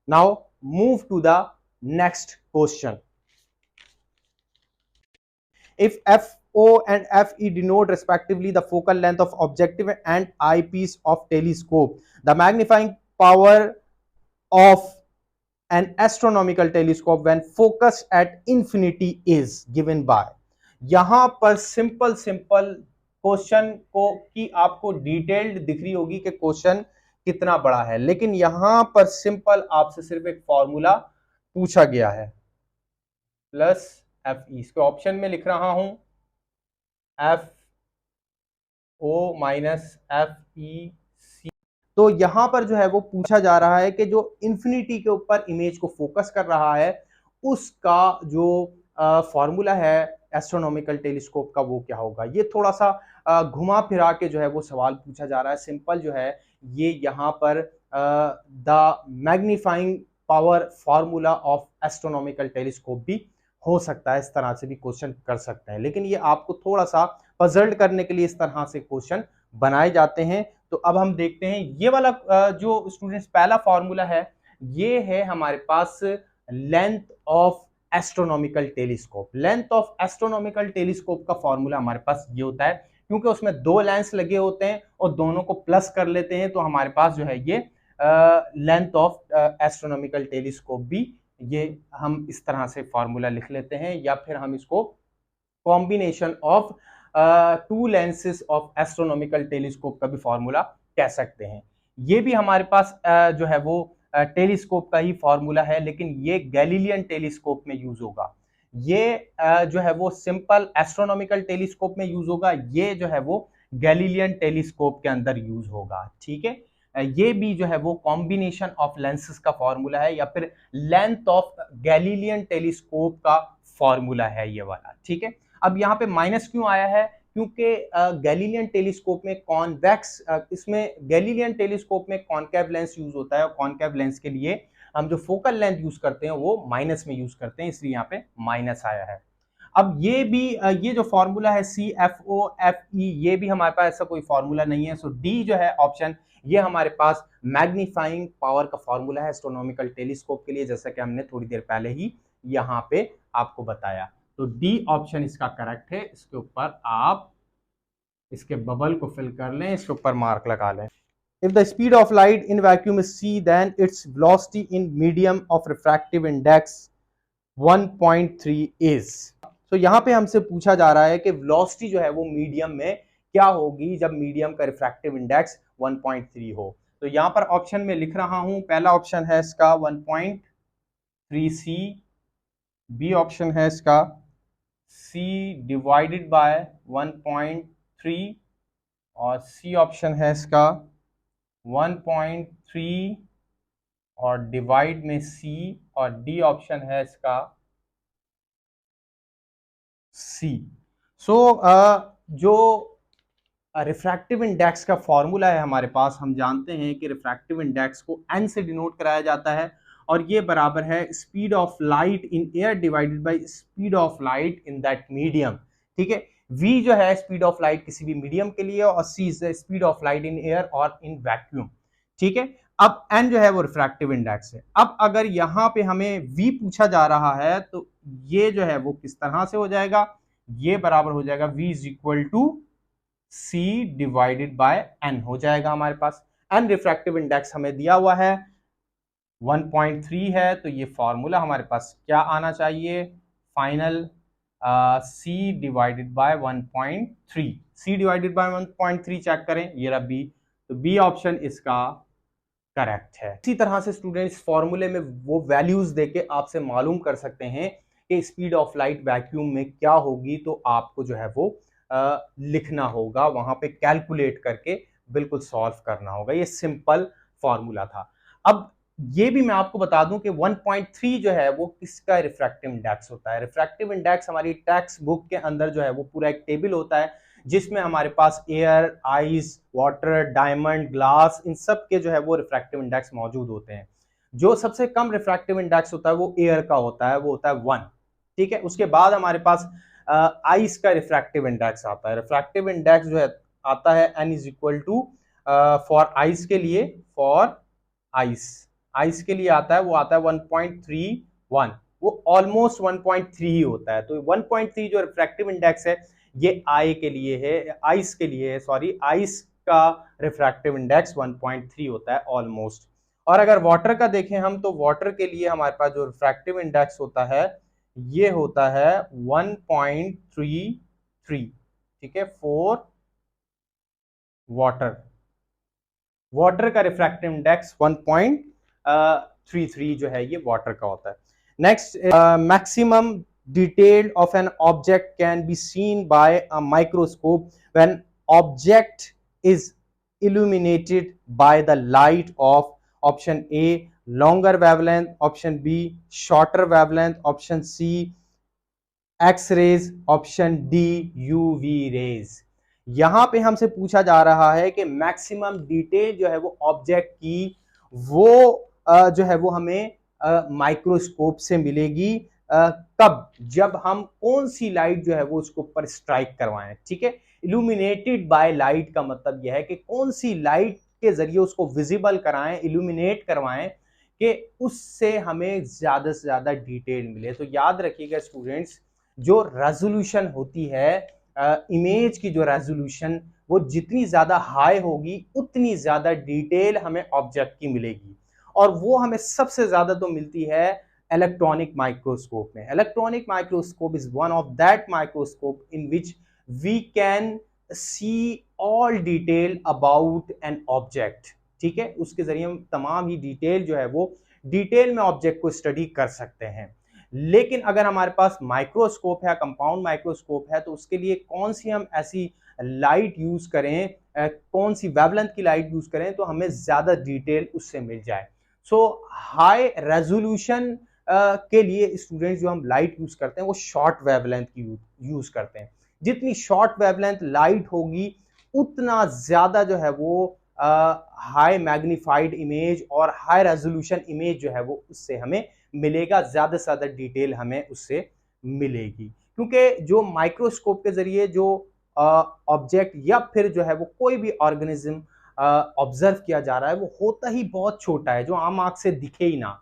Now move to the next question. If FO and FE denote respectively the focal length of objective and eyepiece of telescope, the magnifying power of an astronomical telescope when focused at infinity is given by. यहां पर simple question को की आपको detailed दिख रही होगी कि question कितना बड़ा है, लेकिन यहां पर सिंपल आपसे सिर्फ एक फॉर्मूला पूछा गया है प्लस एफ ई. इसके ऑप्शन में लिख रहा हूं F O minus F E C. तो यहां पर जो है वो पूछा जा रहा है कि जो इंफिनिटी के ऊपर इमेज को फोकस कर रहा है उसका जो फॉर्मूला है एस्ट्रोनॉमिकल टेलीस्कोप का वो क्या होगा. ये थोड़ा सा घुमा फिरा के जो है वो सवाल पूछा जा रहा है. सिंपल जो है ये यहाँ पर the magnifying power formula of astronomical telescope भी हो सकता है, इस तरह से भी क्वेश्चन कर सकते हैं, लेकिन ये आपको थोड़ा सा पजल्ड करने के लिए इस तरह से क्वेश्चन बनाए जाते हैं. तो अब हम देखते हैं ये वाला जो स्टूडेंट्स पहला फॉर्मूला है ये है हमारे पास length of astronomical telescope. Length of astronomical telescope का फॉर्मूला हमारे पास ये होता है, क्योंकि उसमें दो लेंस लगे होते हैं और दोनों को प्लस कर लेते हैं, तो हमारे पास जो है ये लेंथ ऑफ एस्ट्रोनॉमिकल टेलीस्कोप भी ये हम इस तरह से फॉर्मूला लिख लेते हैं, या फिर हम इसको combination of to lenses of astronomical telescope का भी फॉर्मूला कह सकते हैं. ये भी हमारे पास जो है वो टेलीस्कोप का ही फॉर्मूला है, लेकिन ये गैलीलियन टेलीस्कोप में यूज होगा. ये जो है वो सिंपल एस्ट्रोनॉमिकल टेलीस्कोप में यूज होगा, ये जो है वो गैलीलियन टेलीस्कोप के अंदर यूज होगा. ठीक है, ये भी जो है वो कॉम्बिनेशन ऑफ लेंसेज का फॉर्मूला है, या फिर लेंथ ऑफ गैलीलियन टेलीस्कोप का फॉर्मूला है ये वाला. ठीक है, अब यहाँ पे माइनस क्यों आया है, क्योंकि गैलीलियन टेलीस्कोप में कॉन्वेक्स, इसमें गैलीलियन टेलीस्कोप में कॉनकेव लेंस यूज होता है, और कॉनकेव लेंस के लिए हम जो फोकल लेंथ यूज करते हैं वो माइनस में यूज करते हैं, इसलिए यहाँ पे माइनस आया है. अब ये भी ये जो फॉर्मूला है C F O F E, ये भी हमारे पास ऐसा कोई फॉर्मूला नहीं है. सो डी जो है ऑप्शन ये हमारे पास मैग्नीफाइंग पावर का फॉर्मूला है एस्ट्रोनॉमिकल टेलीस्कोप के लिए, जैसा कि हमने थोड़ी देर पहले ही यहाँ पे आपको बताया. तो डी ऑप्शन इसका करेक्ट है. इसके ऊपर आप इसके बबल को फिल कर लें, इसके ऊपर मार्क लगा लें. If the speed of light in vacuum is c, then its velocity in medium of refractive index 1.3 is. तो यहाँ पे हमसे पूछा जा रहा है कि वेलोसिटी जो है वो मीडियम में क्या होगी जब मीडियम का रिफ्रैक्टिव इंडेक्स 1.3 हो. तो यहाँ पर ऑप्शन में लिख रहा हूं, पहला ऑप्शन है इसका 1.3 सी, बी ऑप्शन है इसका c डिवाइडेड बाय 1.3, और सी ऑप्शन है इसका 1.3 और डिवाइड में c, और डी ऑप्शन है इसका c. सो जो रिफ्रैक्टिव इंडेक्स का फॉर्मूला है हमारे पास, हम जानते हैं कि रिफ्रैक्टिव इंडेक्स को n से डिनोट कराया जाता है, और ये बराबर है speed of light in air divided by speed of light in that medium. ठीक है, v जो है स्पीड ऑफ लाइट किसी भी मीडियम के लिए, और c is speed of light in air और इन वैक्यूम. ठीक है, अब n जो है वो रिफ्रैक्टिव इंडेक्स है. अब अगर यहाँ पे हमें v पूछा जा रहा है तो ये जो है वो किस तरह से हो जाएगा, ये बराबर हो जाएगा v is equal to c divided by n हो जाएगा. हमारे पास n रिफ्रैक्टिव इंडेक्स हमें दिया हुआ है 1.3 है, तो ये फॉर्मूला हमारे पास क्या आना चाहिए, final c divided by 1.3. c divided by 1.3 check करें, ये रहा b, तो b ऑप्शन इसका करेक्ट है. इसी तरह से स्टूडेंट्स फॉर्मूले में वो वैल्यूज देके आपसे मालूम कर सकते हैं कि स्पीड ऑफ लाइट वैक्यूम में क्या होगी, तो आपको जो है वो लिखना होगा, वहां पे कैलकुलेट करके बिल्कुल सॉल्व करना होगा. ये सिंपल फॉर्मूला था. अब ये भी मैं आपको बता दूं कि 1.3 जो है वो किसका रिफ्रैक्टिव इंडेक्स होता है. रिफ्रैक्टिव इंडेक्स हमारी टेक्स्ट बुक के अंदर जो है वो पूरा एक टेबल होता है, जिसमें हमारे पास air, ice, water, diamond, glass, इन सब के जो है वो रिफ्रैक्टिव इंडेक्स मौजूद होते हैं. जो सबसे कम रिफ्रैक्टिव इंडेक्स होता है वो एयर का होता है, वो होता है 1. ठीक है, उसके बाद हमारे पास आइस का रिफ्रैक्टिव इंडेक्स आता है. रिफ्रैक्टिव इंडेक्स जो है आता है n is equal to for ice के लिए, फॉर आइस आइस के लिए आता है वो आता है 1.31, वो ऑलमोस्ट 1.3 ही होता है। तो 1.3 जो रिफ्रैक्टिव इंडेक्स है ये आई के लिए है, आइस के लिए है, सॉरी, आइस का रिफ्रैक्टिव इंडेक्स 1.3 होता है ऑलमोस्ट। और अगर वाटर का देखें हम, तो वाटर के लिए हमारे पास जो रिफ्रैक्टिव इंडेक्स होता है ये होता है 1.33, ठीक है, फॉर वाटर। वाटर का रिफ्रैक्टिव इंडेक्स 1.33 जो है ये वाटर का होता है। Next, maximum detail of an object can be seen by a microscope when object is illuminated by the light of option A longer wavelength, option B shorter wavelength, option C X rays, option D UV rays. यहां पे हमसे पूछा जा रहा है कि maximum detail जो है वो ऑब्जेक्ट की वो जो है वो हमें माइक्रोस्कोप से मिलेगी कब, जब हम कौन सी लाइट जो है वो उसके ऊपर स्ट्राइक करवाएं, ठीक है। इल्यूमिनेटेड बाय लाइट का मतलब यह है कि कौन सी लाइट के जरिए उसको विजिबल कराएं, इल्यूमिनेट करवाएं कि उससे हमें ज्यादा से ज्यादा डिटेल मिले। तो याद रखिएगा स्टूडेंट्स, जो रेजोल्यूशन होती है इमेज की, जो रेजोल्यूशन वो जितनी ज्यादा हाई होगी उतनी ज्यादा डिटेल हमें ऑब्जेक्ट की मिलेगी, और वो हमें सबसे ज्यादा तो मिलती है इलेक्ट्रॉनिक माइक्रोस्कोप में। Electronic microscope is one of that microscope in which we can see all detail about an object, ठीक है। उसके जरिए हम तमाम ही डिटेल जो है वो डिटेल में ऑब्जेक्ट को स्टडी कर सकते हैं। लेकिन अगर हमारे पास माइक्रोस्कोप है, कंपाउंड माइक्रोस्कोप है, तो उसके लिए कौन सी हम ऐसी लाइट यूज करें, कौन सी वेवलेंथ की लाइट यूज करें तो हमें ज्यादा डिटेल उससे मिल जाए। सो हाई रेजोल्यूशन के लिए स्टूडेंट्स जो हम लाइट यूज करते हैं वो शॉर्ट वेवलेंथ की यूज करते हैं। जितनी शॉर्ट वेवलेंथ लाइट होगी उतना ज्यादा जो है वो हाई मैग्नीफाइड इमेज और हाई रेजोल्यूशन इमेज जो है वो उससे हमें मिलेगा, ज्यादा से ज्यादा डिटेल हमें उससे मिलेगी। क्योंकि जो माइक्रोस्कोप के जरिए जो ऑब्जेक्ट या फिर जो है वो कोई भी ऑर्गेनिज्म ऑब्जर्व किया जा रहा है वो होता ही बहुत छोटा है, जो आम आंख से दिखे ही ना।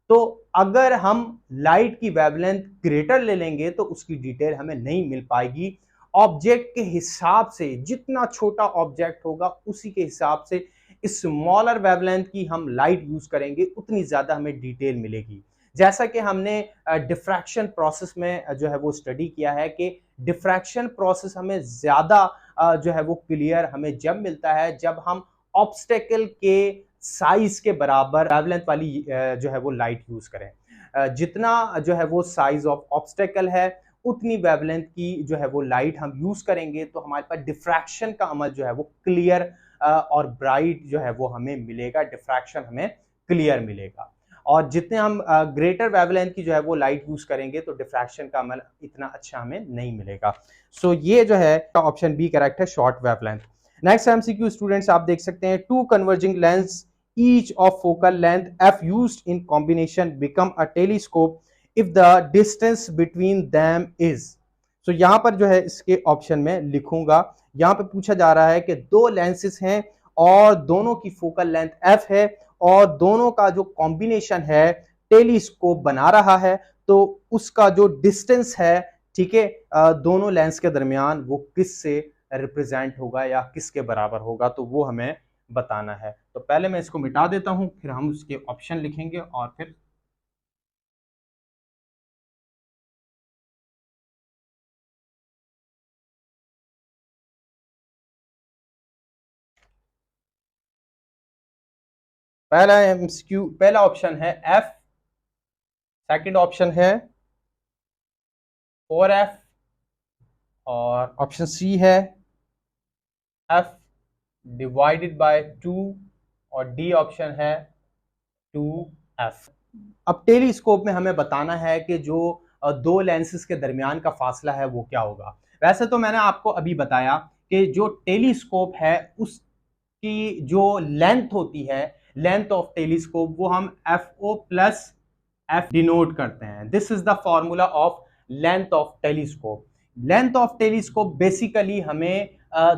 तो अगर हम लाइट की वेवलेंथ ग्रेटर ले लेंगे तो उसकी डिटेल हमें नहीं मिल पाएगी। ऑब्जेक्ट के हिसाब से जितना छोटा ऑब्जेक्ट होगा उसी के हिसाब से स्मॉलर वेवलेंथ की हम लाइट यूज करेंगे उतनी ज्यादा हमें डिटेल मिलेगी। जैसा कि हमने डिफ्रैक्शन प्रोसेस में जो है वो स्टडी किया है कि डिफ्रैक्शन प्रोसेस हमें ज्यादा जो है वो क्लियर हमें जब मिलता है जब हम ऑब्स्टेकल के साइज के बराबर वेवलेंथ वाली जो है वो लाइट यूज करें। जितना जो है वो साइज ऑफ ऑब्स्टेकल है उतनी वेवलेंथ की जो है वो लाइट हम यूज करेंगे तो हमारे पास डिफ्रैक्शन का अमल जो है वो क्लियर और ब्राइट जो है वो हमें मिलेगा, डिफ्रैक्शन हमें क्लियर मिलेगा। और जितने हम ग्रेटर वेवलेंथ की जो है वो लाइट यूज करेंगे तो डिफ्रैक्शन का अमल इतना अच्छा हमें नहीं मिलेगा। सो ये जो है ऑप्शन बी करेक्ट है, short wavelength. Next MCQ students आप देख सकते हैं, two converging lens each of focal length f used in combination become a telescope if the distance between them is। so यहां पर जो है इसके ऑप्शन में लिखूंगा, यहां पे पूछा जा रहा है कि दो लेंसेज हैं और दोनों की फोकल लेंथ f है और दोनों का जो कॉम्बिनेशन है टेलीस्कोप बना रहा है, तो उसका जो डिस्टेंस है, ठीक है, दोनों लेंस के दरमियान वो किस से रिप्रेजेंट होगा या किसके बराबर होगा, तो वो हमें बताना है। तो पहले मैं इसको मिटा देता हूं, फिर हम उसके ऑप्शन लिखेंगे और फिर पहला एमसीक्यू, पहला ऑप्शन है एफ, सेकंड ऑप्शन है 4f और ऑप्शन सी है f डिवाइडेड बाय 2 और डी ऑप्शन है 2f। अब टेलीस्कोप में हमें बताना है कि जो दो लेंसेज के दरमियान का फासला है वो क्या होगा। वैसे तो मैंने आपको अभी बताया कि जो टेलीस्कोप है उसकी जो लेंथ होती है, लेंथ ऑफ टेलीस्कोप, वो हम FO प्लस F डिनोट करते हैं। This is the formula of length of telescope. Length of telescope basically हमें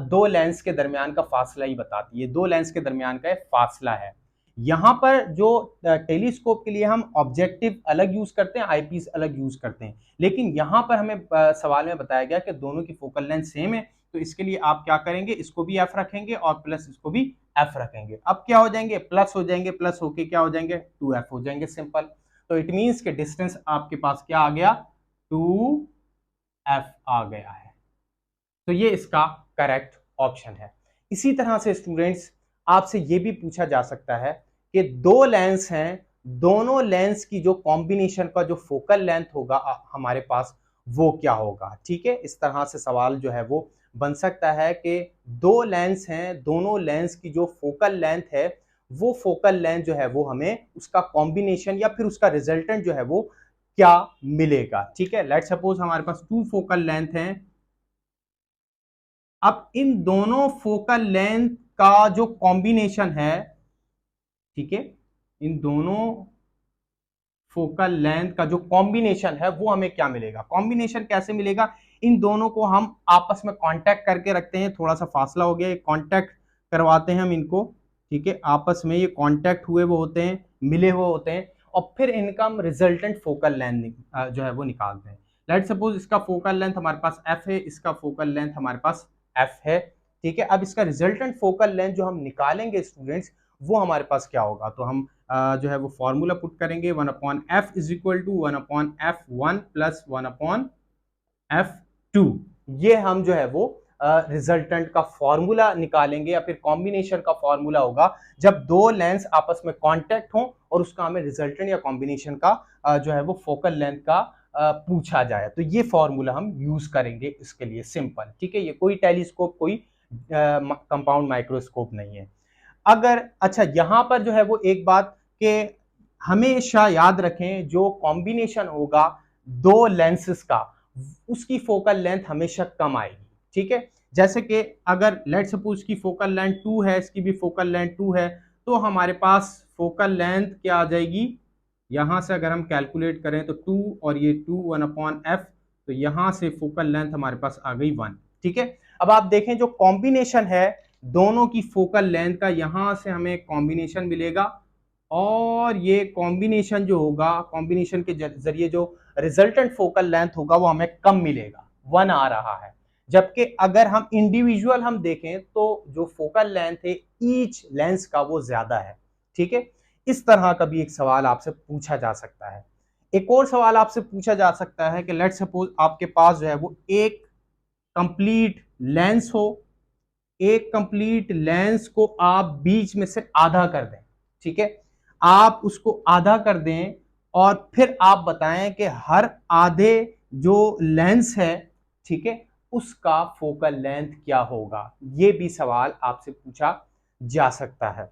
दो लेंस के दरमियान का फासला ही बताती है, दो लेंस के दरमियान का फासला है। यहाँ पर जो टेलीस्कोप के लिए हम ऑब्जेक्टिव अलग यूज करते हैं, आईपीस अलग यूज करते हैं, लेकिन यहाँ पर हमें सवाल में बताया गया कि दोनों की फोकल लेंथ सेम है, तो इसके लिए आप क्या करेंगे, इसको भी एफ रखेंगे और प्लस इसको भी एफ रखेंगे। अब क्या हो जाएंगे, प्लस हो जाएंगे, प्लस होके क्या हो जाएंगे, 2f हो जाएंगे, सिंपल। तो इट मीन्स के डिस्टेंस आपके पास क्या आ गया, 2f आ गया है। तो ये इसका करेक्ट ऑप्शन है। इसी तरह से स्टूडेंट्स आपसे ये भी पूछा जा सकता है कि दो लेंस हैं, दोनों लेंस की जो कॉम्बिनेशन का जो फोकल लेंथ होगा हमारे पास वो क्या होगा। ठीक है, इस तरह से सवाल जो है वो बन सकता है कि दो लेंस हैं, दोनों लेंस की जो फोकल लेंथ है वो फोकल लेंथ जो है वो हमें उसका कॉम्बिनेशन या फिर उसका रिजल्टेंट जो है वो क्या मिलेगा। ठीक है, लेट्स सपोज हमारे पास 2 फोकल लेंथ हैं। अब इन दोनों फोकल लेंथ का जो कॉम्बिनेशन है, ठीक है, इन दोनों फोकल लेंथ का जो कॉम्बिनेशन है वो हमें क्या मिलेगा, कॉम्बिनेशन कैसे मिलेगा, इन दोनों को हम आपस में कांटेक्ट करके रखते हैं, थोड़ा सा फासला हो गया, कांटेक्ट करवाते हैं हम इनको। ठीक है, आपस में ये कांटेक्ट हुए वो होते हैं, मिले हुए होते हैं, और फिर इनका हम रिजल्टेंट फोकल लेंथ जो है वो निकालते हैं। लेट सपोज इसका फोकल लेंथ हमारे पास एफ है, इसका फोकल लेंथ हमारे पास एफ है। ठीक है, अब इसका रिजल्टेंट फोकल लेंथ जो हम निकालेंगे स्टूडेंट्स, वो हमारे पास क्या होगा, तो हम जो है वो फॉर्मूला पुट करेंगे, 1/f is equal to 1/f1 plus 1/f2। ये हम जो है वो रिजल्टेंट का फॉर्मूला निकालेंगे, या फिर कॉम्बिनेशन का फॉर्मूला होगा जब दो लेंस आपस में कांटेक्ट हो और उसका हमें रिजल्टेंट या कॉम्बिनेशन का जो है वो फोकल लेंथ का पूछा जाए, तो ये फॉर्मूला हम यूज करेंगे इसके लिए, सिंपल। ठीक है, ये कोई टेलीस्कोप, कोई कंपाउंड माइक्रोस्कोप नहीं है। अगर अच्छा यहां पर जो है वो एक बात कि हमेशा याद रखें, जो कॉम्बिनेशन होगा दो लेंसेस का उसकी फोकल लेंथ हमेशा कम आएगी। ठीक है, जैसे कि अगर लेट सपोज की फोकल लेंथ 2 है, इसकी भी फोकल लेंथ 2 है, तो हमारे पास फोकल लेंथ क्या आ जाएगी, यहां से अगर हम कैलकुलेट करें तो 2 और ये 2 1/f, तो यहां से फोकल लेंथ हमारे पास आ गई 1। ठीक है, अब आप देखें जो कॉम्बिनेशन है दोनों की फोकल लेंथ का, यहां से हमें कॉम्बिनेशन मिलेगा, और ये कॉम्बिनेशन जो होगा, कॉम्बिनेशन के जरिए जो रिजल्टेंट फोकल लेंथ होगा वो हमें कम मिलेगा, 1 आ रहा है। जबकि अगर हम इंडिविजुअल हम देखें तो जो फोकल लेंथ है ईच लेंस का वो ज्यादा है। ठीक है, इस तरह का भी एक सवाल आपसे पूछा जा सकता है। एक और सवाल आपसे पूछा जा सकता है कि लेट सपोज आपके पास जो है वो एक कंप्लीट लेंस हो, एक कंप्लीट लेंस को आप बीच में से आधा कर दें। ठीक है, आप उसको आधा कर दें और फिर आप बताएं कि हर आधे जो लेंस है, ठीक है, उसका फोकल लेंथ क्या होगा, ये भी सवाल आपसे पूछा जा सकता है।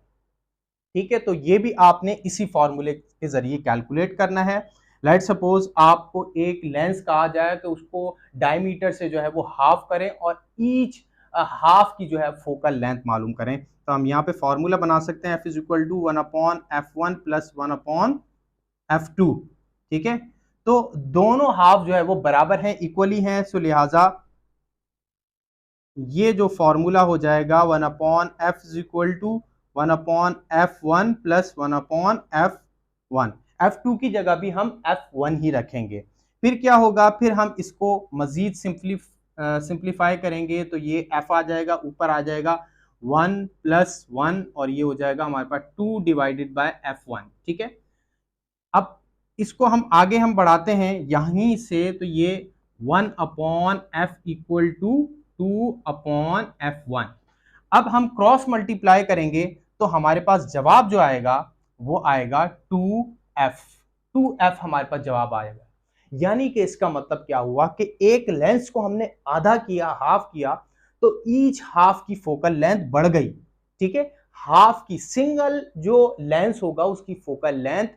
ठीक है, तो ये भी आपने इसी फॉर्मूले के जरिए कैलकुलेट करना है। लेट सपोज आपको एक लेंस कहा जाए तो उसको डायमीटर से जो है वो हाफ करें और ईच हाफ की जो है फोकल लेंथ मालूम करें, तो हम यहाँ पे फॉर्मूला बना सकते हैं, f is equal to 1/f1 plus 1/f2। ठीक है, तो दोनों हाफ जो है वो बराबर हैं, इक्वली हैं, सो लिहाजा ये जो फॉर्मूला हो जाएगा 1/f is equal to 1/f1 plus 1/f1। f2 की जगह भी हम f1 ही रखेंगे। फिर क्या होगा, फिर हम इसको मजीद सिंप्लीफाई करेंगे, तो ये f आ जाएगा, ऊपर आ जाएगा 1 प्लस 1, और ये हो जाएगा हमारे पास 2 डिवाइडेड बाय f1। ठीक है, अब इसको हम आगे हम बढ़ाते हैं यहीं से, तो ये 1/f इक्वल टू 2/f1। अब हम क्रॉस मल्टीप्लाई करेंगे तो हमारे पास जवाब जो आएगा वो आएगा 2f। 2f हमारे पास जवाब आएगा, यानी कि इसका मतलब क्या हुआ कि एक लेंस को हमने आधा किया, हाफ किया, तो ईच हाफ की फोकल लेंथ बढ़ गई। ठीक है, हाफ की सिंगल जो लेंस होगा उसकी फोकल लेंथ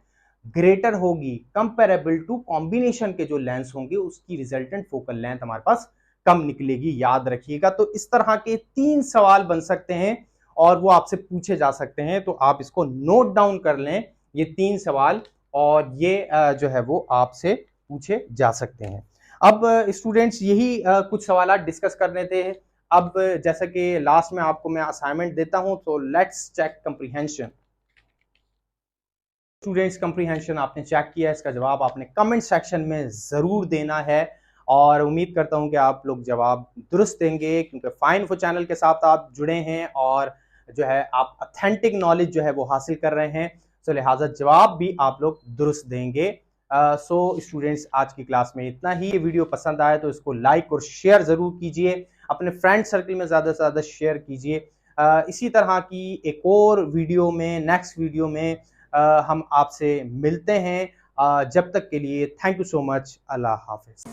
ग्रेटर होगी कंपेरेबल टू कॉम्बिनेशन के जो लेंस होंगे उसकी रिजल्टेंट फोकल लेंथ हमारे पास कम निकलेगी, याद रखिएगा। तो इस तरह के 3 सवाल बन सकते हैं और वो आपसे पूछे जा सकते हैं, तो आप इसको नोट डाउन कर लें, ये 3 सवाल, और ये जो है वो आपसे पूछे जा सकते हैं। अब स्टूडेंट्स यही कुछ सवाल डिस्कस करने थे। अब जैसा कि लास्ट में आपको मैं असाइनमेंट देता हूं, तो let's check comprehension. Students comprehension आपने चेक किया, इसका जवाब आपने कमेंट सेक्शन में ज़रूर देना है और उम्मीद करता हूं कि आप लोग जवाब दुरुस्त देंगे, क्योंकि फाइन इन्फो चैनल के साथ आप जुड़े हैं और जो है आप ऑथेंटिक नॉलेज जो है वो हासिल कर रहे हैं, तो लिहाजा जवाब भी आप लोग दुरुस्त देंगे। सो स्टूडेंट्स, आज की क्लास में इतना ही। ये वीडियो पसंद आए तो इसको लाइक और शेयर ज़रूर कीजिए, अपने फ्रेंड सर्कल में ज़्यादा से ज़्यादा शेयर कीजिए। इसी तरह की एक और वीडियो में, नेक्स्ट वीडियो में हम आपसे मिलते हैं। जब तक के लिए थैंक यू सो मच। अल्लाह हाफिज़।